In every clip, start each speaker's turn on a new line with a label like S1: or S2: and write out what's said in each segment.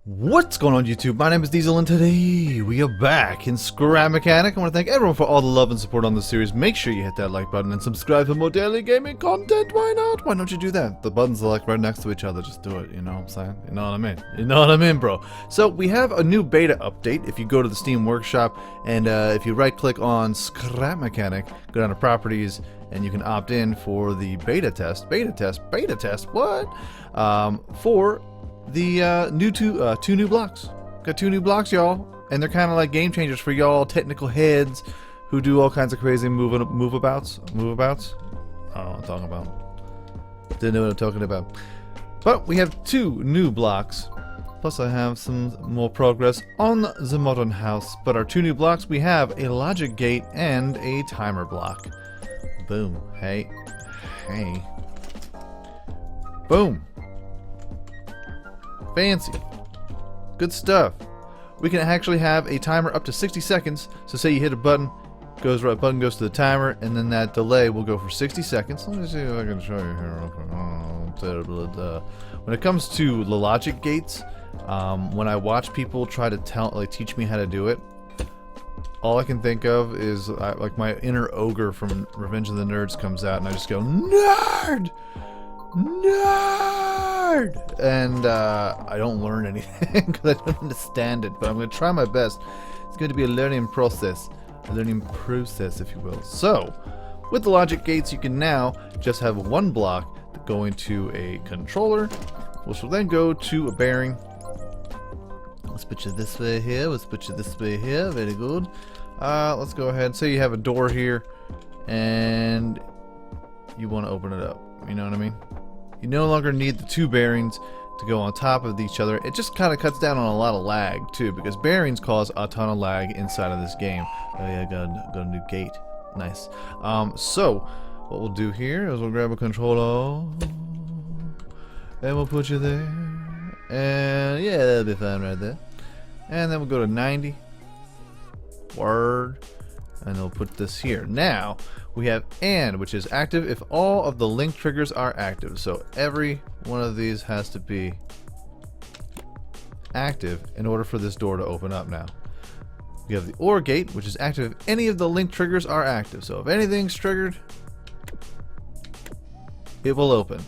S1: What's going on YouTube? My name is Diesel and today we are back in Scrap Mechanic. I want to thank everyone for all the love and support on this series. Make sure you hit that like button and subscribe for more daily gaming content. Why not? Why don't you do that? The buttons are like right next to each other. Just do it. You know what I'm saying? You know what I mean? You know what I mean, bro? So we have a new beta update. If you go to the Steam Workshop and if you right click on Scrap Mechanic, go down to Properties, and you can opt in for the beta test. What? For the two new blocks. Got two new blocks, y'all, and they're kind of like game changers for y'all technical heads who do all kinds of crazy move-abouts. I don't know what I'm talking about. Didn't know what I'm talking about. But we have two new blocks. Plus I have some more progress on the modern house. But our two new blocks, we have a logic gate and a timer block. Boom. Hey. Boom. Fancy. Good stuff. We can actually have a timer up to 60 seconds. So say you hit a button, button goes to the timer, and then that delay will go for 60 seconds. Let me see if I can show you here real quick. When it comes to the logic gates, when I watch people try to teach me how to do it, all I can think of is like my inner ogre from Revenge of the Nerds comes out, and I just go, nerd! Nerd! And I don't learn anything because I don't understand it, but I'm going to try my best. It's going to be a learning process, if you will. So, with the logic gates, you can now just have one block going to a controller, which will then go to a bearing. Let's put you this way here, let's put you this way here, very good. Let's go ahead, say you have a door here, and you want to open it up, you know what I mean? You no longer need the two bearings to go on top of each other. It just kind of cuts down on a lot of lag too, because bearings cause a ton of lag inside of this game. Oh yeah, got a new gate. Nice. So what we'll do here is we'll grab a controller and we'll put you there, and yeah, that'll be fine right there. And then we'll go to 90. Word. And we'll put this here. Now we have AND, which is active if all of the link triggers are active. So every one of these has to be active in order for this door to open up. Now we have the OR gate, which is active if any of the link triggers are active. So if anything's triggered, it will open.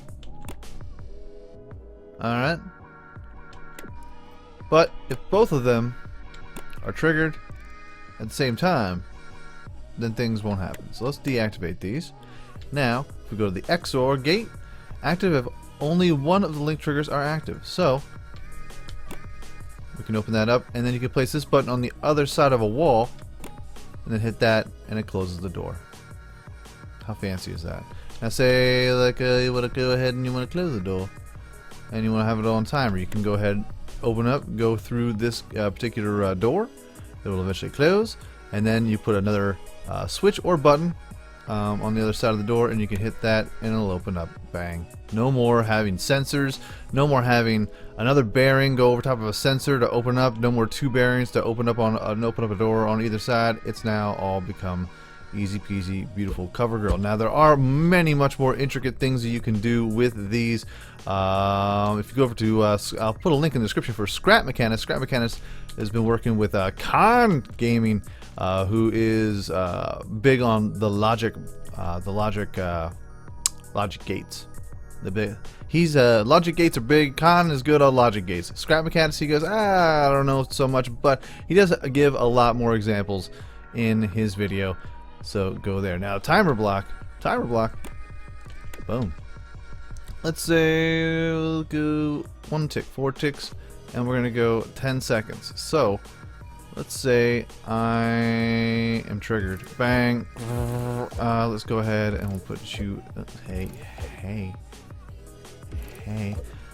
S1: Alright. But if both of them are triggered at the same time, then things won't happen. So let's deactivate these. Now, if we go to the XOR gate, active if only one of the link triggers are active. So we can open that up, and then you can place this button on the other side of a wall, and then hit that, and it closes the door. How fancy is that? Now say like you want to go ahead and you want to close the door, and you want to have it on timer. You can go ahead, open up, go through this particular door. It will eventually close, and then you put another switch or button on the other side of the door, and you can hit that and it'll open up. Bang. No more having sensors, no more having another bearing go over top of a sensor to open up, no more two bearings to open up a door on either side. It's now all become easy peasy, beautiful cover girl. Now there are much more intricate things that you can do with these. If you go over to I'll put a link in the description for Scrap Mechanist. Scrap Mechanist has been working with Khan Gaming, who is big on the logic gates. He's logic gates are big. Khan is good on logic gates. Scrap Mechanist, he goes, I don't know so much, but he does give a lot more examples in his video. So go there. Now timer block. Boom. Let's say we'll go 1 tick, 4 ticks, and we're gonna go 10 seconds. So let's say I am triggered. Bang. Let's go ahead and we'll put you. Hey.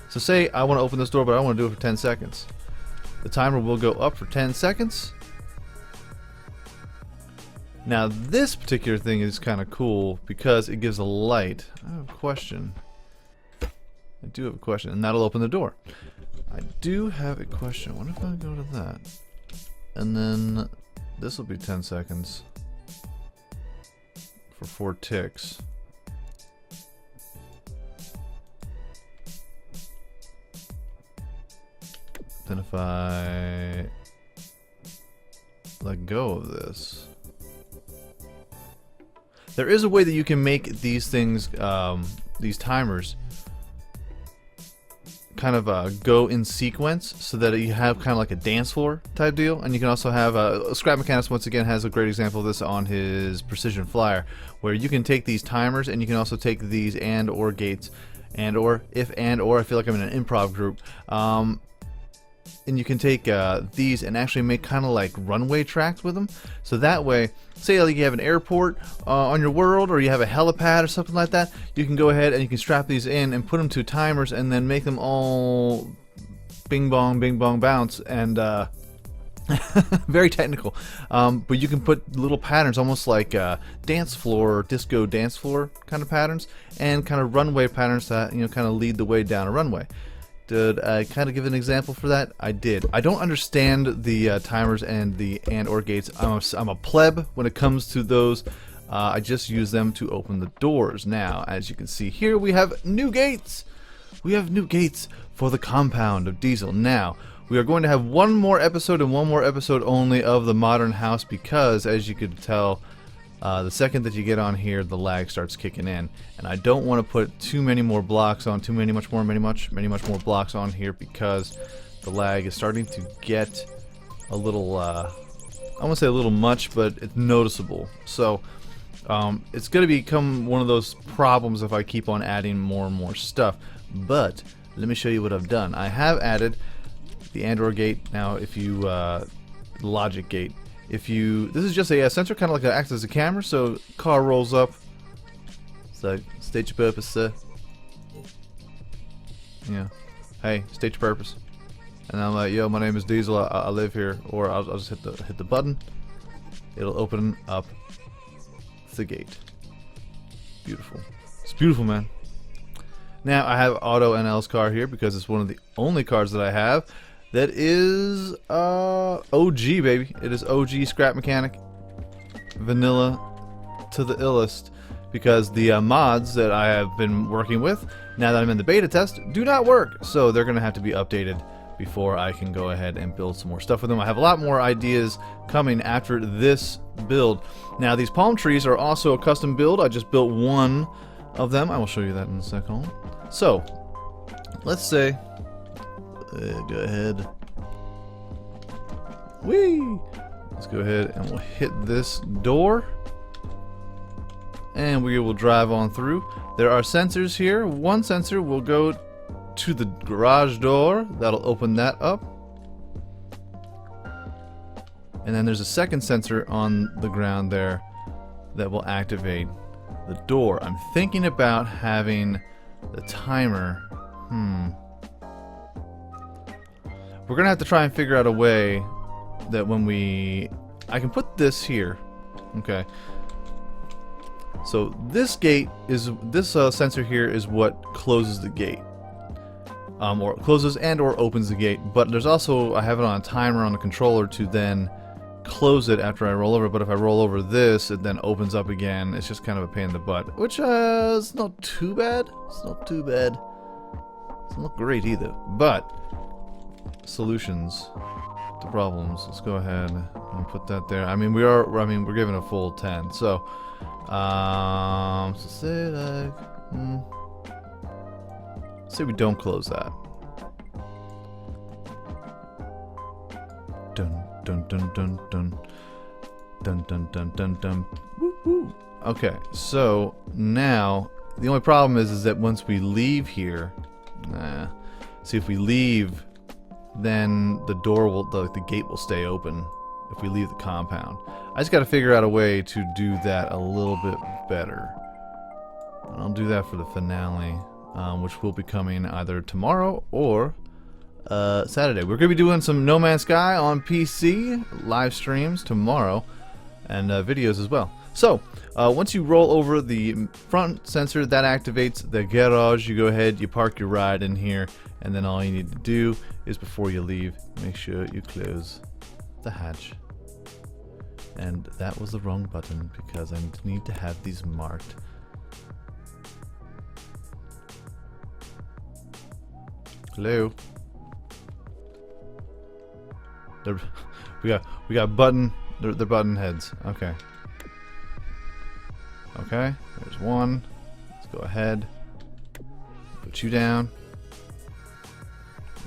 S1: So say I want to open this door, but I want to do it for 10 seconds. The timer will go up for 10 seconds. Now this particular thing is kind of cool because it gives a light. I have a question. I do have a question, and that'll open the door. I do have a question. What if I go to that? And then this will be 10 seconds for 4 ticks. Then if I let go of this, there is a way that you can make these things, these timers, kind of go in sequence so that you have kind of like a dance floor type deal. And you can also have Scrap Mechanist once again has a great example of this on his Precision Flyer, where you can take these timers and you can also take these and or gates and or if and or I feel like I'm in an improv group, and you can take these and actually make kind of like runway tracks with them. So that way, say like you have an airport on your world, or you have a helipad or something like that, you can go ahead and you can strap these in and put them to timers and then make them all bing bong bounce. And very technical, but you can put little patterns almost like dance floor, disco dance floor kind of patterns, and kind of runway patterns that, you know, kind of lead the way down a runway. Did I kind of give an example for that? I did. I don't understand the timers and the and or gates. I'm a pleb when it comes to those. I just use them to open the doors. Now, as you can see here, we have new gates. We have new gates for the compound of Diesel. Now, we are going to have one more episode and one more episode only of the modern house because, as you could tell, the second that you get on here, the lag starts kicking in, and I don't want to put too many more blocks on, many much more blocks on here, because the lag is starting to get a little, I won't say a little much, but it's noticeable. So it's going to become one of those problems if I keep on adding more and more stuff. But let me show you what I've done. I have added the and/or gate. Now, if you logic gate. If you, this is just a sensor, kind of like that acts as a camera. So car rolls up. So state your purpose, sir. Yeah. Hey, state your purpose. And I'm like, yo, my name is Diesel. I live here. Or I'll just hit the button. It'll open up the gate. Beautiful. It's beautiful, man. Now I have Auto NL's car here because it's one of the only cars that I have that is OG, baby. It is OG Scrap Mechanic, vanilla to the illest, because the mods that I have been working with, now that I'm in the beta test, do not work. So they're going to have to be updated before I can go ahead and build some more stuff with them. I have a lot more ideas coming after this build. Now, these palm trees are also a custom build. I just built one of them. I will show you that in a second. So, let's say, go ahead. Whee! Let's go ahead and we'll hit this door. And we will drive on through. There are sensors here. One sensor will go to the garage door. That'll open that up. And then there's a second sensor on the ground there that will activate the door. I'm thinking about having the timer. We're gonna have to try and figure out a way that when I can put this here. Okay. So this gate is, this sensor here is what closes the gate. Or closes and or opens the gate. But there's also, I have it on a timer on the controller to then close it after I roll over. But if I roll over this, it then opens up again. It's just kind of a pain in the butt. Which is not too bad. It's not too bad. It's not great either. But solutions to problems. Let's go ahead and put that there. I mean, we're giving a full 10. So, so say like, say we don't close that. Dun dun dun dun dun dun dun dun dun dun. Woo woo. Okay, so now the only problem is that once we leave here, see, if we leave, then the door will, the gate will stay open if we leave the compound. I just got to figure out a way to do that a little bit better. And I'll do that for the finale, which will be coming either tomorrow or Saturday. We're going to be doing some No Man's Sky on PC live streams tomorrow, and videos as well. So once you roll over the front sensor, that activates the garage. You go ahead, you park your ride in here, and then all you need to do is, before you leave, make sure you close the hatch. And that was the wrong button because I need to have these marked. Hello? They're, we got button. They're button heads. Okay. Okay. There's one. Let's go ahead. Put you down.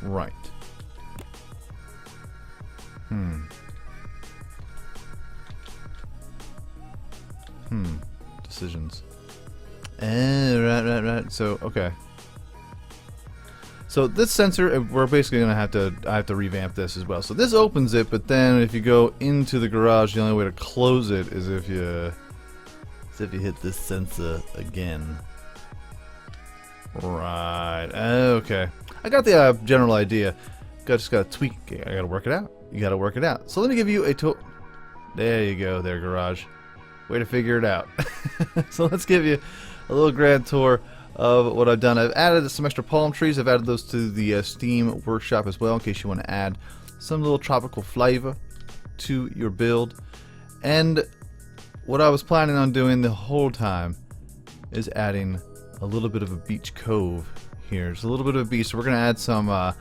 S1: Right. Decisions. Right. So, okay. So this sensor, we're basically gonna have to revamp this as well. So this opens it, but then if you go into the garage, the only way to close it is if you hit this sensor again. Right. Okay. I got the general idea. Just gotta tweak. I gotta work it out. You gotta work it out. So let me give you a There you go. There, garage. Way to figure it out. So let's give you a little grand tour of what I've done. I've added some extra palm trees. I've added those to the Steam workshop as well, in case you want to add some little tropical flavor to your build. And what I was planning on doing the whole time is adding a little bit of a beach cove here. Just a little bit of a beach. So we're gonna add some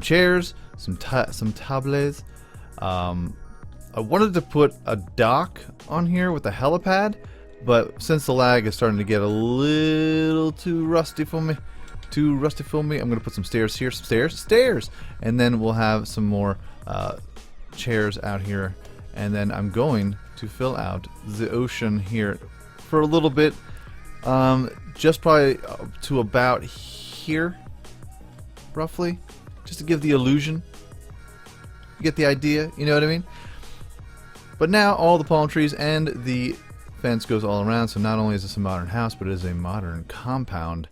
S1: chairs, some tables. I wanted to put a dock on here with a helipad, but since the lag is starting to get a little too rusty for me, I'm going to put some stairs here, some stairs, and then we'll have some more chairs out here, and then I'm going to fill out the ocean here for a little bit, just probably to about here, roughly, just to give the illusion. You get the idea, you know what I mean? But now all the palm trees and the fence goes all around, so not only is this a modern house, but it is a modern compound.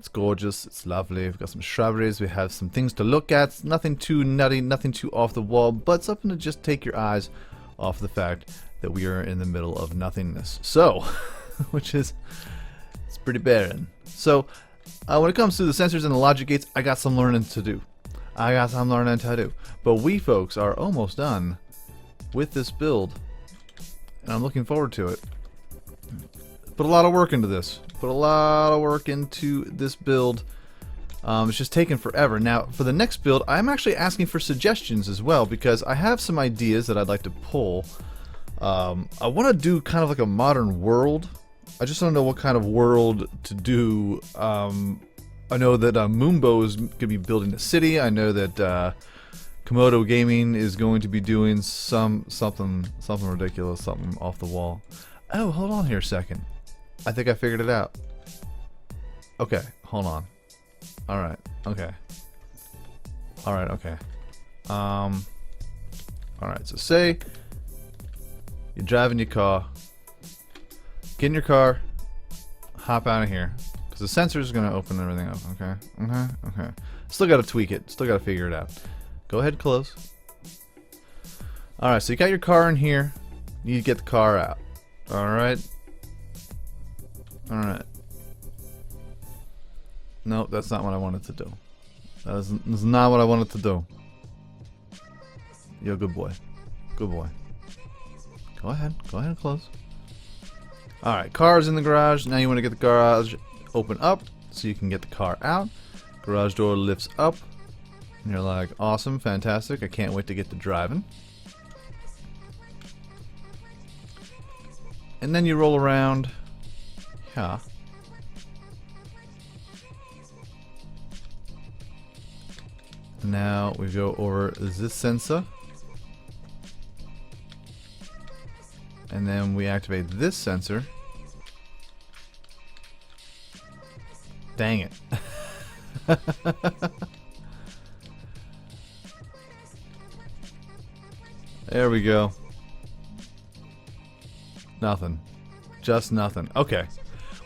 S1: It's gorgeous, it's lovely. We've got some shrubberies, we have some things to look at. Nothing too nutty, nothing too off the wall, but something to just take your eyes off the fact that we are in the middle of nothingness. So, which is, it's pretty barren. So, when it comes to the sensors and the logic gates, I got some learning to do. But we folks are almost done with this build, and I'm looking forward to it. Put a lot of work into this. Build. It's just taking forever. Now, for the next build, I'm actually asking for suggestions as well, because I have some ideas that I'd like to pull. I want to do kind of like a modern world. I just don't know what kind of world to do. I know that Moombo is going to be building a city. I know that Komodo Gaming is going to be doing something ridiculous, something off the wall. Oh, hold on here a second. I think I figured it out. Okay, hold on. Alright, okay. Alright, so say you're driving your car. Get in your car, hop out of here. Because the sensor is going to open everything up, okay? Still got to tweak it, still got to figure it out. Go ahead, close. Alright, so you got your car in here. You need to get the car out. Alright. Nope, that's not what I wanted to do. That's not what I wanted to do. You're a good boy. Good boy. Go ahead and close. Alright, car's in the garage. Now you want to get the garage open up so you can get the car out. Garage door lifts up. And you're like, awesome, fantastic, I can't wait to get to driving. And then you roll around. Yeah. Now we go over this sensor. And then we activate this sensor. Dang it. There we go. Nothing. Just nothing. Okay.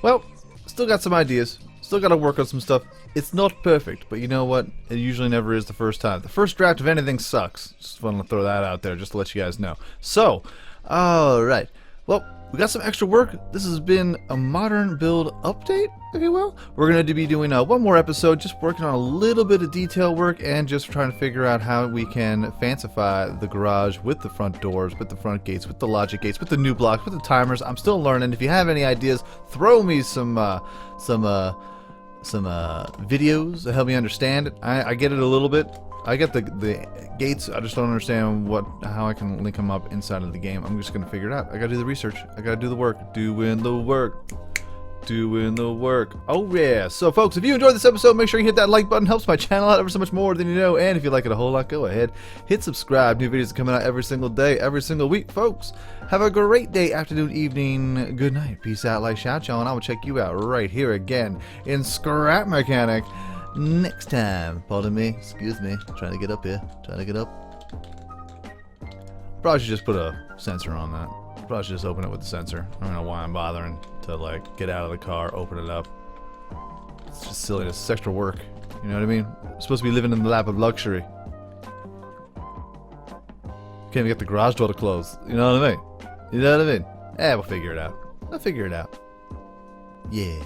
S1: Well, still got some ideas. Still got to work on some stuff. It's not perfect, but you know what? It usually never is the first time. The first draft of anything sucks. Just want to throw that out there just to let you guys know. So, alright. Well, we got some extra work. This has been a modern build update, if you will. We're going to be doing one more episode, just working on a little bit of detail work and just trying to figure out how we can fancify the garage with the front doors, with the front gates, with the logic gates, with the new blocks, with the timers. I'm still learning. If you have any ideas, throw me some videos to help me understand it. I get it a little bit, I get the gates. I just don't understand how I can link them up inside of the game. I'm just gonna figure it out. I gotta do the research. I gotta do the work. Doing the work. Oh yeah. So folks, if you enjoyed this episode, make sure you hit that like button. Helps my channel out ever so much more than you know. And if you like it a whole lot, go ahead, hit subscribe. New videos are coming out every single day, every single week, folks. Have a great day, afternoon, evening, good night. Peace out, like, shout, y'all, and I will check you out right here again in Scrap Mechanic next time. Pardon me, excuse me. Trying to get up here. Trying to get up. Probably should just put a sensor on that. Probably should just open it with the sensor. I don't know why I'm bothering to like get out of the car, open it up. It's just silly. It's extra work. You know what I mean? I'm supposed to be living in the lap of luxury. Can't even get the garage door to close. You know what I mean? You know what I mean? We'll figure it out. I'll figure it out. Yeah.